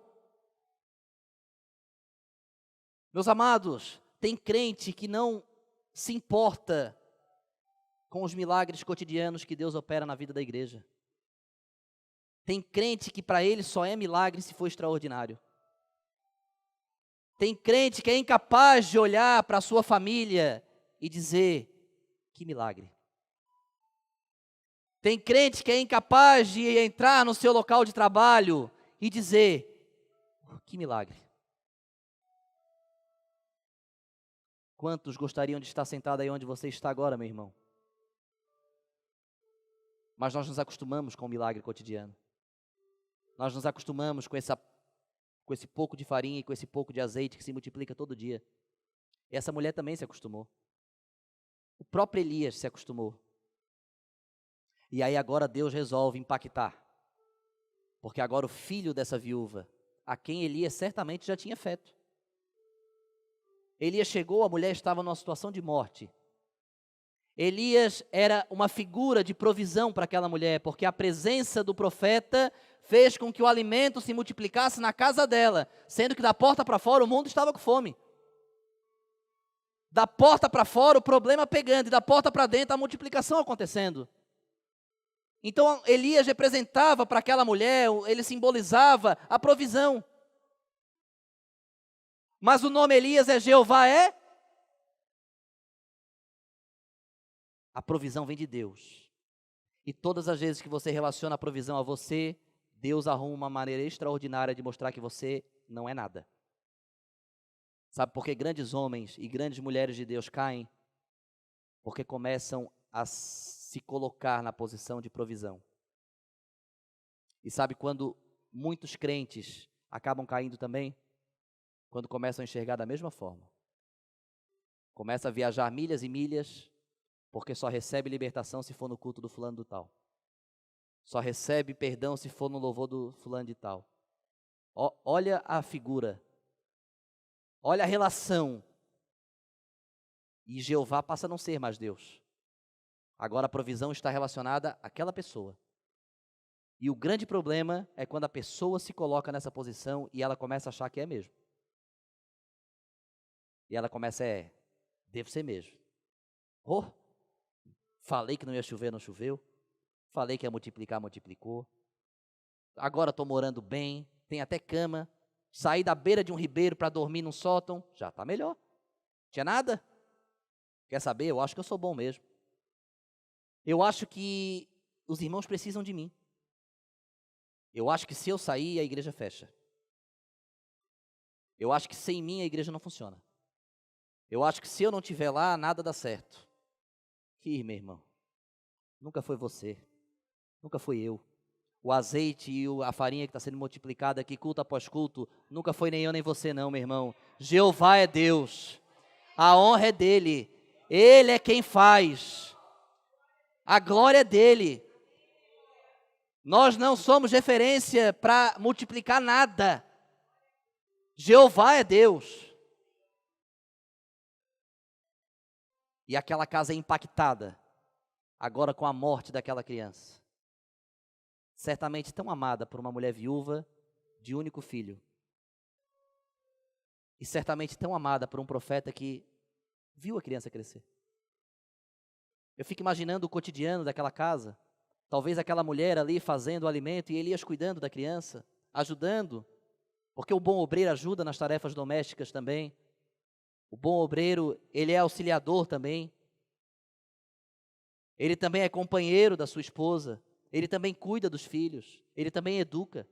Meus amados, tem crente que não se importa com os milagres cotidianos que Deus opera na vida da igreja. Tem crente que para ele só é milagre se for extraordinário. Tem crente que é incapaz de olhar para a sua família e dizer, que milagre. Tem crente que é incapaz de entrar no seu local de trabalho e dizer, que milagre. Quantos gostariam de estar sentado aí onde você está agora, meu irmão? Mas nós nos acostumamos com o milagre cotidiano. Nós nos acostumamos com esse pouco de farinha e com esse pouco de azeite que se multiplica todo dia. E essa mulher também se acostumou. O próprio Elias se acostumou. E aí agora Deus resolve impactar. Porque agora o filho dessa viúva, a quem Elias certamente já tinha feito. Elias chegou, a mulher estava numa situação de morte. Elias era uma figura de provisão para aquela mulher, porque a presença do profeta fez com que o alimento se multiplicasse na casa dela, sendo que da porta para fora o mundo estava com fome. Da porta para fora o problema pegando, e da porta para dentro a multiplicação acontecendo. Então Elias representava para aquela mulher, ele simbolizava a provisão. Mas o nome Elias é Jeová é? A provisão vem de Deus. E todas as vezes que você relaciona a provisão a você, Deus arruma uma maneira extraordinária de mostrar que você não é nada. Sabe por que grandes homens e grandes mulheres de Deus caem? Porque começam a se colocar na posição de provisão. E sabe quando muitos crentes acabam caindo também? Quando começam a enxergar da mesma forma. Começa a viajar milhas e milhas, porque só recebe libertação se for no culto do fulano do tal. Só recebe perdão se for no louvor do fulano de tal. Olha a figura. Olha a relação. E Jeová passa a não ser mais Deus. Agora a provisão está relacionada àquela pessoa. E o grande problema é quando a pessoa se coloca nessa posição e ela começa a achar que é mesmo. E ela começa, devo ser mesmo. Oh, falei que não ia chover, não choveu. Falei que ia multiplicar, multiplicou. Agora estou morando bem, tem até cama. Saí da beira de um ribeiro para dormir num sótão, já está melhor. Tinha nada? Quer saber? Eu acho que eu sou bom mesmo. Eu acho que os irmãos precisam de mim. Eu acho que se eu sair, a igreja fecha. Eu acho que sem mim a igreja não funciona. Eu acho que se eu não estiver lá, nada dá certo. Meu irmão, nunca foi você, nunca fui eu. O azeite e a farinha que está sendo multiplicada aqui, culto após culto, nunca foi nem eu nem você não, meu irmão. Jeová é Deus, a honra é dEle, Ele é quem faz, a glória é dEle. Nós não somos referência para multiplicar nada. Jeová é Deus. E aquela casa é impactada, agora com a morte daquela criança. Certamente tão amada por uma mulher viúva de único filho. E certamente tão amada por um profeta que viu a criança crescer. Eu fico imaginando o cotidiano daquela casa. Talvez aquela mulher ali fazendo o alimento e Elias cuidando da criança, ajudando. Porque o bom obreiro ajuda nas tarefas domésticas também. O bom obreiro, ele é auxiliador também. Ele também é companheiro da sua esposa. Ele também cuida dos filhos. Ele também educa.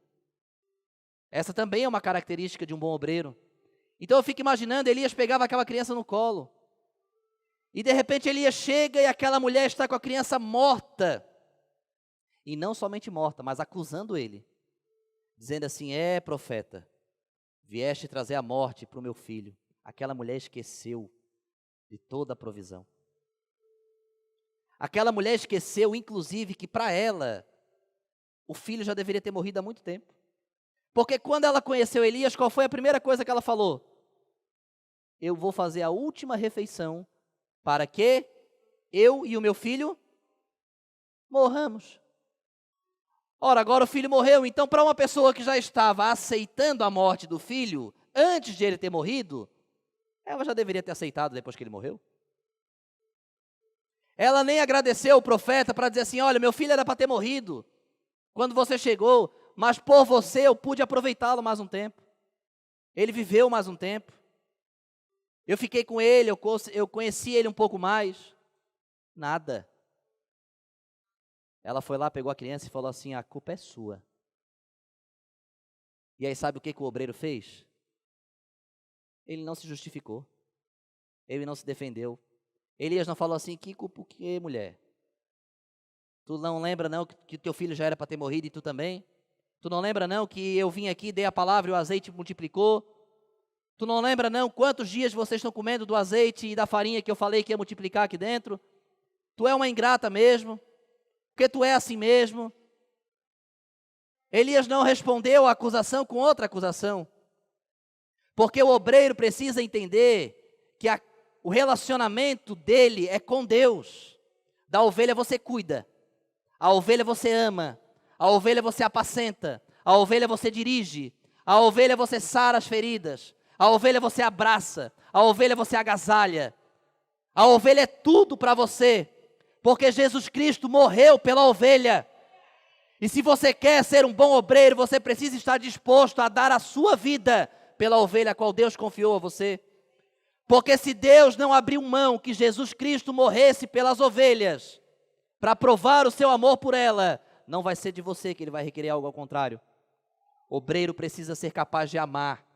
Essa também é uma característica de um bom obreiro. Então eu fico imaginando, Elias pegava aquela criança no colo. E de repente Elias chega e aquela mulher está com a criança morta. E não somente morta, mas acusando ele. Dizendo assim, profeta, vieste trazer a morte para o meu filho. Aquela mulher esqueceu de toda a provisão. Aquela mulher esqueceu, inclusive, que para ela, o filho já deveria ter morrido há muito tempo. Porque quando ela conheceu Elias, qual foi a primeira coisa que ela falou? Eu vou fazer a última refeição para que eu e o meu filho morramos. Ora, agora o filho morreu, então para uma pessoa que já estava aceitando a morte do filho, antes de ele ter morrido, ela já deveria ter aceitado depois que ele morreu. Ela nem agradeceu o profeta para dizer assim, olha, meu filho era para ter morrido quando você chegou, mas por você eu pude aproveitá-lo mais um tempo. Ele viveu mais um tempo. Eu fiquei com ele, eu conheci ele um pouco mais. Nada. Ela foi lá, pegou a criança e falou assim, a culpa é sua. E aí sabe o que o obreiro fez? Ele não se justificou. Ele não se defendeu. Elias não falou assim, que culpa o quê, mulher? Tu não lembra não que teu filho já era para ter morrido e tu também? Tu não lembra não que eu vim aqui, dei a palavra e o azeite multiplicou? Tu não lembra não quantos dias vocês estão comendo do azeite e da farinha que eu falei que ia multiplicar aqui dentro? Tu é uma ingrata mesmo, porque tu é assim mesmo. Elias não respondeu a acusação com outra acusação. Porque o obreiro precisa entender que o relacionamento dele é com Deus. Da ovelha você cuida, a ovelha você ama, a ovelha você apacenta, a ovelha você dirige, a ovelha você sara as feridas, a ovelha você abraça, a ovelha você agasalha. A ovelha é tudo para você, porque Jesus Cristo morreu pela ovelha. E se você quer ser um bom obreiro, você precisa estar disposto a dar a sua vida pela ovelha a qual Deus confiou a você. Porque se Deus não abriu mão que Jesus Cristo morresse pelas ovelhas, para provar o seu amor por ela, não vai ser de você que Ele vai requerer algo ao contrário. O obreiro precisa ser capaz de amar,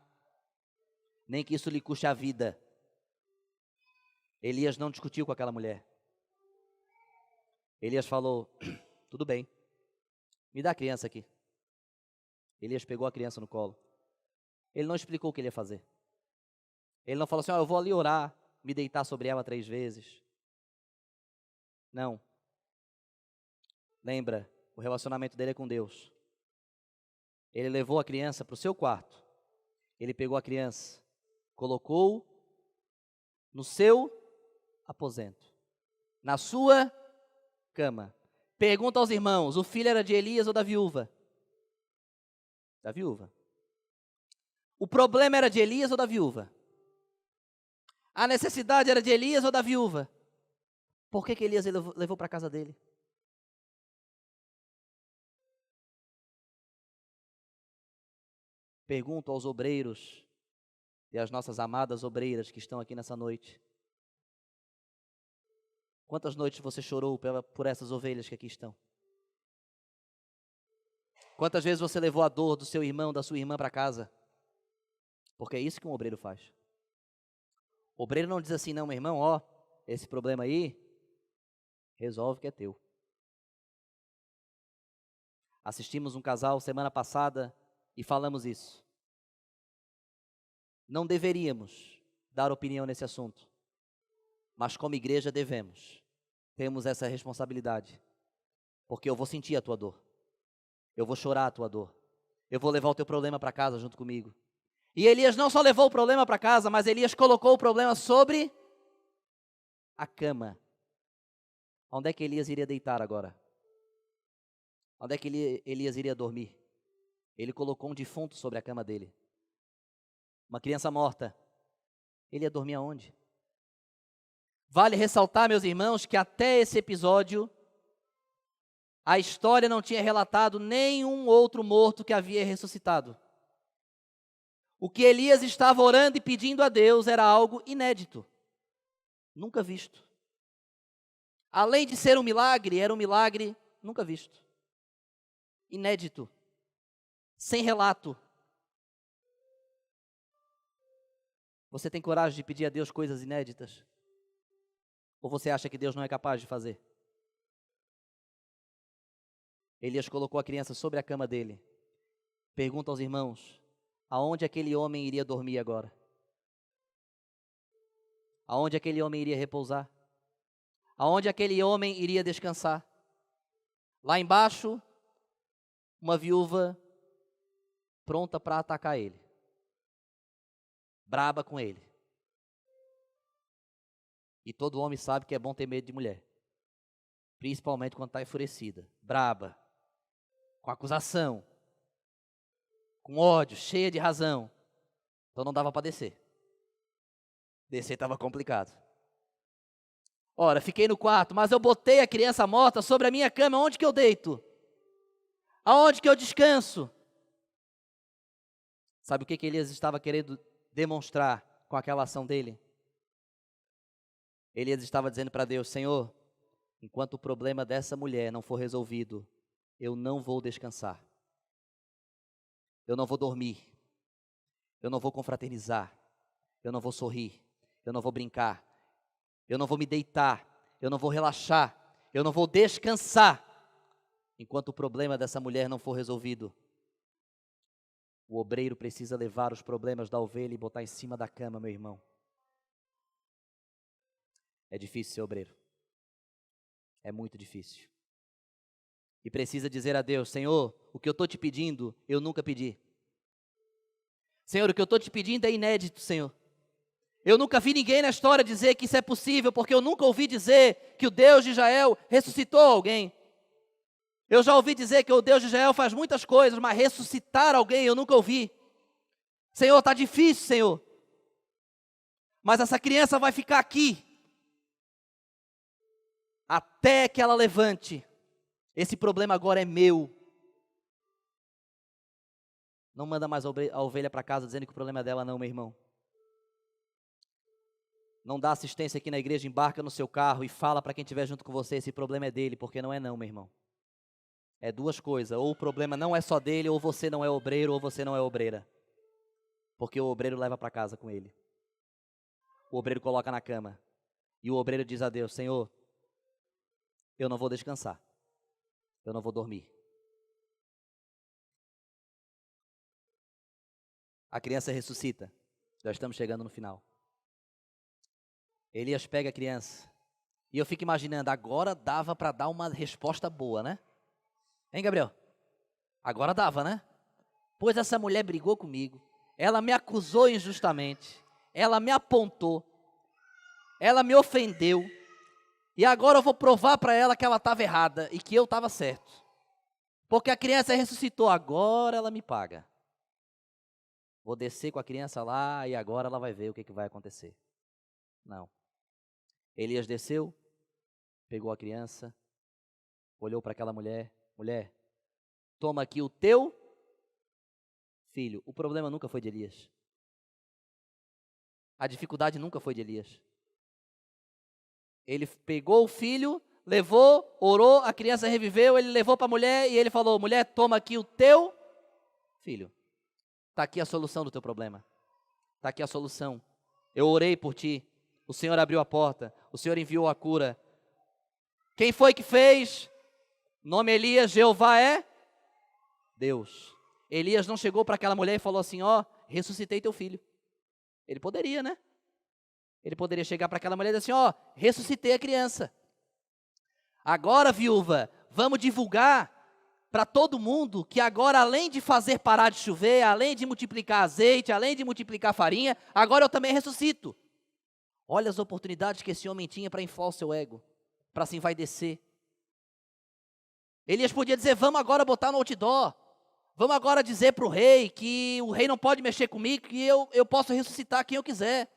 nem que isso lhe custe a vida. Elias não discutiu com aquela mulher. Elias falou, tudo bem, me dá a criança aqui. Elias pegou a criança no colo. Ele não explicou o que ele ia fazer. Ele não falou assim, eu vou ali orar, me deitar sobre ela 3 vezes. Não. Lembra, o relacionamento dele é com Deus. Ele levou a criança para o seu quarto. Ele pegou a criança, colocou no seu aposento, na sua cama. Pergunta aos irmãos, o filho era de Elias ou da viúva? Da viúva. O problema era de Elias ou da viúva? A necessidade era de Elias ou da viúva? Por que Elias levou para a casa dele? Pergunto aos obreiros e às nossas amadas obreiras que estão aqui nessa noite. Quantas noites você chorou por essas ovelhas que aqui estão? Quantas vezes você levou a dor do seu irmão, da sua irmã para casa? Porque é isso que um obreiro faz. O obreiro não diz assim, não, meu irmão, ó, esse problema aí, resolve que é teu. Assistimos um casal semana passada e falamos isso. Não deveríamos dar opinião nesse assunto, mas como igreja devemos. Temos essa responsabilidade, porque eu vou sentir a tua dor, eu vou chorar a tua dor, eu vou levar o teu problema para casa junto comigo. E Elias não só levou o problema para casa, mas Elias colocou o problema sobre a cama. Onde é que Elias iria deitar agora? Onde é que Elias iria dormir? Ele colocou um defunto sobre a cama dele. Uma criança morta. Ele ia dormir aonde? Vale ressaltar, meus irmãos, que até esse episódio, a história não tinha relatado nenhum outro morto que havia ressuscitado. O que Elias estava orando e pedindo a Deus era algo inédito, nunca visto. Além de ser um milagre, era um milagre nunca visto. Inédito, sem relato. Você tem coragem de pedir a Deus coisas inéditas? Ou você acha que Deus não é capaz de fazer? Elias colocou a criança sobre a cama dele. Pergunta aos irmãos, aonde aquele homem iria dormir agora? Aonde aquele homem iria repousar? Aonde aquele homem iria descansar? Lá embaixo, uma viúva pronta para atacar ele. Braba com ele. E todo homem sabe que é bom ter medo de mulher. Principalmente quando está enfurecida. Braba. Com acusação. Com ódio, cheia de razão. Então não dava para descer. Descer estava complicado. Ora, fiquei no quarto, mas eu botei a criança morta sobre a minha cama. Onde que eu deito? Aonde que eu descanso? Sabe o que Elias estava querendo demonstrar com aquela ação dele? Elias estava dizendo para Deus, Senhor, enquanto o problema dessa mulher não for resolvido, eu não vou descansar. Eu não vou dormir. Eu não vou confraternizar. Eu não vou sorrir. Eu não vou brincar. Eu não vou me deitar. Eu não vou relaxar. Eu não vou descansar enquanto o problema dessa mulher não for resolvido. O obreiro precisa levar os problemas da ovelha e botar em cima da cama, meu irmão. É difícil ser obreiro. É muito difícil. E precisa dizer a Deus, Senhor, o que eu estou te pedindo, eu nunca pedi. Senhor, o que eu estou te pedindo é inédito, Senhor. Eu nunca vi ninguém na história dizer que isso é possível, porque eu nunca ouvi dizer que o Deus de Israel ressuscitou alguém. Eu já ouvi dizer que o Deus de Israel faz muitas coisas, mas ressuscitar alguém eu nunca ouvi. Senhor, está difícil, Senhor. Mas essa criança vai ficar aqui até que ela levante. Esse problema agora é meu. Não manda mais a ovelha para casa dizendo que o problema é dela não, meu irmão. Não dá assistência aqui na igreja, embarca no seu carro e fala para quem estiver junto com você, esse problema é dele, porque não é não, meu irmão. É duas coisas, ou o problema não é só dele, ou você não é obreiro, ou você não é obreira. Porque o obreiro leva para casa com ele. O obreiro coloca na cama. E o obreiro diz a Deus, Senhor, eu não vou descansar. Eu não vou dormir. A criança ressuscita. Já estamos chegando no final. Elias pega a criança. E eu fico imaginando, agora dava para dar uma resposta boa, né? Hein, Gabriel? Agora dava, né? Pois essa mulher brigou comigo. Ela me acusou injustamente. Ela me apontou. Ela me ofendeu. E agora eu vou provar para ela que ela estava errada e que eu estava certo. Porque a criança ressuscitou. Agora ela me paga. Vou descer com a criança lá e agora ela vai ver o que vai acontecer. Não. Elias desceu, pegou a criança, olhou para aquela mulher. Mulher, toma aqui o teu filho. O problema nunca foi de Elias. A dificuldade nunca foi de Elias. Ele pegou o filho, levou, orou, a criança reviveu, ele levou para a mulher e ele falou: mulher, toma aqui o teu filho. Está aqui a solução do teu problema. Está aqui a solução. Eu orei por ti. O Senhor abriu a porta. O Senhor enviou a cura. Quem foi que fez? Nome Elias, Jeová é Deus. Elias não chegou para aquela mulher e falou assim: ó, ressuscitei teu filho. Ele poderia, né? Ele poderia chegar para aquela mulher e dizer assim: ó, ressuscitei a criança. Agora, viúva, vamos divulgar para todo mundo que agora, além de fazer parar de chover, além de multiplicar azeite, além de multiplicar farinha, agora eu também ressuscito. Olha as oportunidades que esse homem tinha para inflar o seu ego, para se envaidecer. Elias podia dizer: vamos agora botar no outdoor, vamos agora dizer para o rei que o rei não pode mexer comigo, que eu posso ressuscitar quem eu quiser.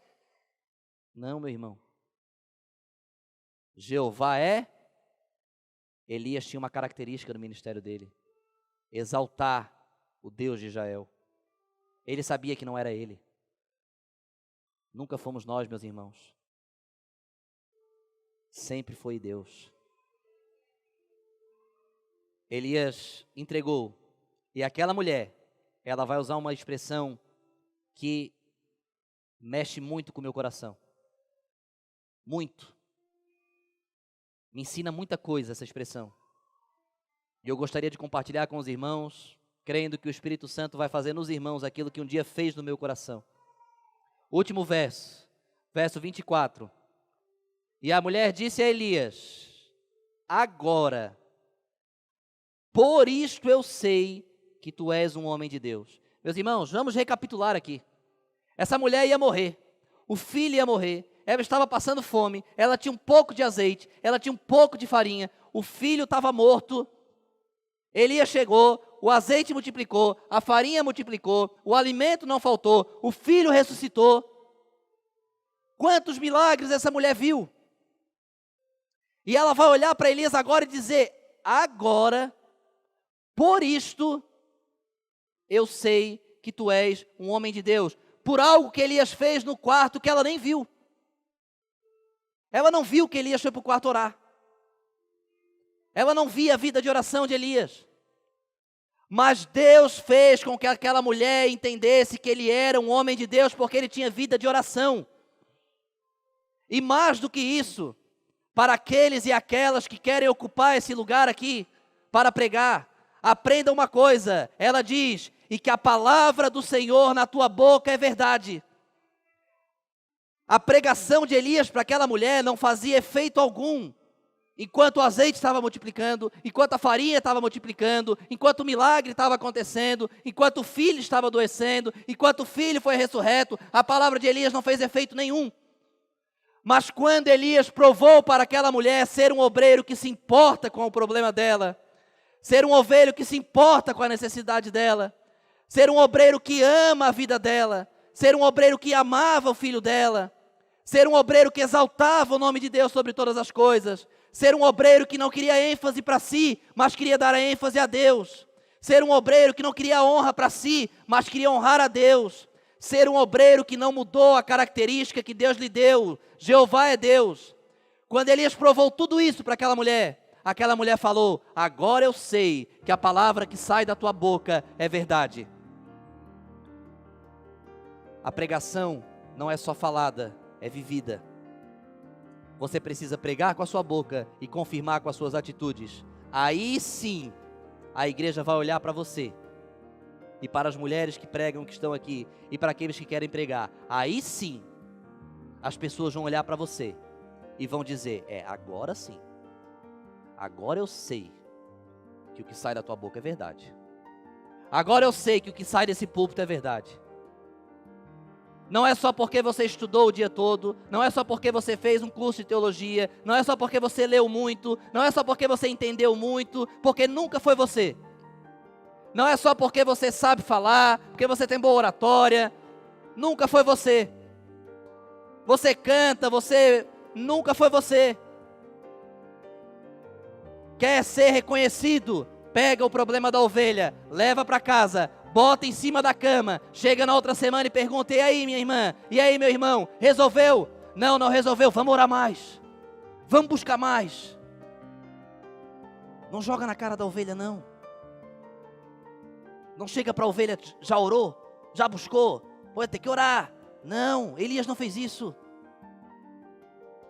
Não, meu irmão. Jeová é. Elias tinha uma característica no ministério dele: exaltar o Deus de Israel. Ele sabia que não era ele. Nunca fomos nós, meus irmãos. Sempre foi Deus. Elias entregou. E aquela mulher, ela vai usar uma expressão que mexe muito com o meu coração. Muito. Me ensina muita coisa essa expressão. E eu gostaria de compartilhar com os irmãos, crendo que o Espírito Santo vai fazer nos irmãos aquilo que um dia fez no meu coração. Último verso, verso 24. E a mulher disse a Elias: agora, por isto eu sei que tu és um homem de Deus. Meus irmãos, vamos recapitular aqui. Essa mulher ia morrer, o filho ia morrer, ela estava passando fome, ela tinha um pouco de azeite, ela tinha um pouco de farinha, o filho estava morto. Elias chegou, o azeite multiplicou, a farinha multiplicou, o alimento não faltou, o filho ressuscitou. Quantos milagres essa mulher viu? E ela vai olhar para Elias agora e dizer: agora, por isto, eu sei que tu és um homem de Deus. Por algo que Elias fez no quarto que ela nem viu. Ela não viu que Elias foi para o quarto orar. Ela não via a vida de oração de Elias. Mas Deus fez com que aquela mulher entendesse que ele era um homem de Deus, porque ele tinha vida de oração. E mais do que isso, para aqueles e aquelas que querem ocupar esse lugar aqui, para pregar, aprenda uma coisa. Ela diz: e que a palavra do Senhor na tua boca é verdade. A pregação de Elias para aquela mulher não fazia efeito algum, enquanto o azeite estava multiplicando, enquanto a farinha estava multiplicando, enquanto o milagre estava acontecendo, enquanto o filho estava adoecendo, enquanto o filho foi ressurreto, a palavra de Elias não fez efeito nenhum. Mas quando Elias provou para aquela mulher ser um obreiro que se importa com o problema dela, ser um ovelho que se importa com a necessidade dela, ser um obreiro que ama a vida dela, ser um obreiro que amava o filho dela, ser um obreiro que exaltava o nome de Deus sobre todas as coisas, ser um obreiro que não queria ênfase para si, mas queria dar a ênfase a Deus, ser um obreiro que não queria honra para si, mas queria honrar a Deus, ser um obreiro que não mudou a característica que Deus lhe deu. Jeová é Deus. Quando Elias provou tudo isso para aquela mulher falou: agora eu sei que a palavra que sai da tua boca é verdade. A pregação não é só falada, é vivida. Você precisa pregar com a sua boca e confirmar com as suas atitudes. Aí sim, a igreja vai olhar para você. E para as mulheres que pregam, que estão aqui, e para aqueles que querem pregar. Aí sim, as pessoas vão olhar para você e vão dizer: agora sim. Agora eu sei que o que sai da tua boca é verdade. Agora eu sei que o que sai desse púlpito é verdade. Não é só porque você estudou o dia todo, não é só porque você fez um curso de teologia, não é só porque você leu muito, não é só porque você entendeu muito, porque nunca foi você. Não é só porque você sabe falar, porque você tem boa oratória, nunca foi você. Você canta, você nunca foi você. Quer ser reconhecido? Pega o problema da ovelha, leva para casa, bota em cima da cama, chega na outra semana e pergunta: e aí, minha irmã? E aí, meu irmão? Resolveu? Não, não resolveu. Vamos orar mais. Vamos buscar mais. Não joga na cara da ovelha, não. Não chega para a ovelha: já orou? Já buscou? Pô, tem que orar. Não, Elias não fez isso.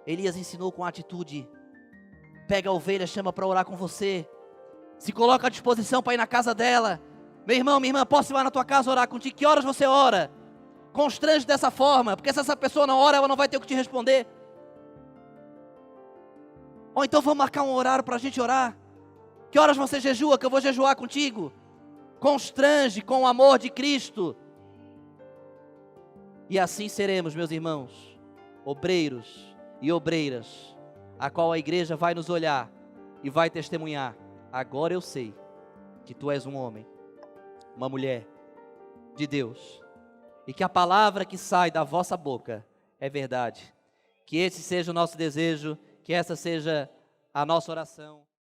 Elias ensinou com atitude. Pega a ovelha, chama para orar com você. Se coloca à disposição para ir na casa dela. Meu irmão, minha irmã, posso ir lá na tua casa orar contigo? Que horas você ora? Constrange dessa forma, porque se essa pessoa não ora, ela não vai ter o que te responder. Ou então vamos marcar um horário para a gente orar. Que horas você jejua? Que eu vou jejuar contigo. Constrange com o amor de Cristo. E assim seremos, meus irmãos, obreiros e obreiras, a qual a igreja vai nos olhar e vai testemunhar: agora eu sei que tu és um homem, uma mulher de Deus, e que a palavra que sai da vossa boca é verdade. Que esse seja o nosso desejo, que essa seja a nossa oração.